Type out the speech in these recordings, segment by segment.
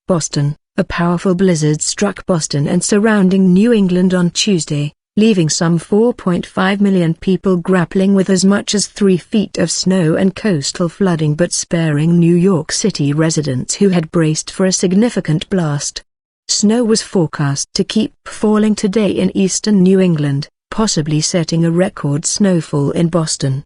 Boston. A powerful blizzard struck Boston and surrounding New England on Tuesday, leaving some 4.5 million people grappling with as much as 3 feet of snow and coastal flooding, but sparing New York City residents who had braced for a significant blast. Snow was forecast to keep falling today in eastern New England, possibly setting a record snowfall in Boston.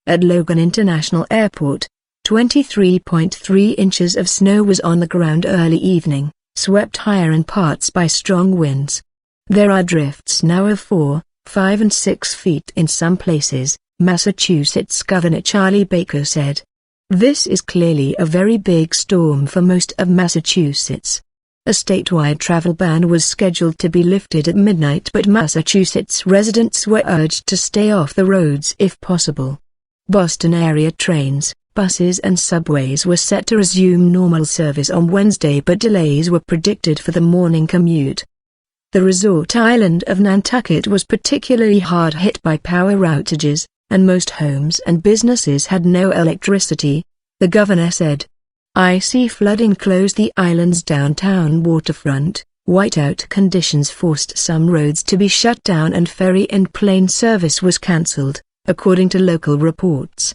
At Logan International Airport, 23.3 inches of snow was on the ground early evening, swept higher in parts by strong winds. There are drifts now of 4, 5 and 6 feet in some places, Massachusetts Governor Charlie Baker said. This is clearly a very big storm for most of Massachusetts. A statewide travel ban was scheduled to be lifted at midnight, but Massachusetts residents were urged to stay off the roads if possible. Boston area trains, buses and subways were set to resume normal service on Wednesday, but delays were predicted for the morning commute. The resort island of Nantucket was particularly hard hit by power outages, and most homes and businesses had no electricity, the governor said. Icy flooding closed the island's downtown waterfront, whiteout conditions forced some roads to be shut down and ferry and plane service was cancelled, according to local reports.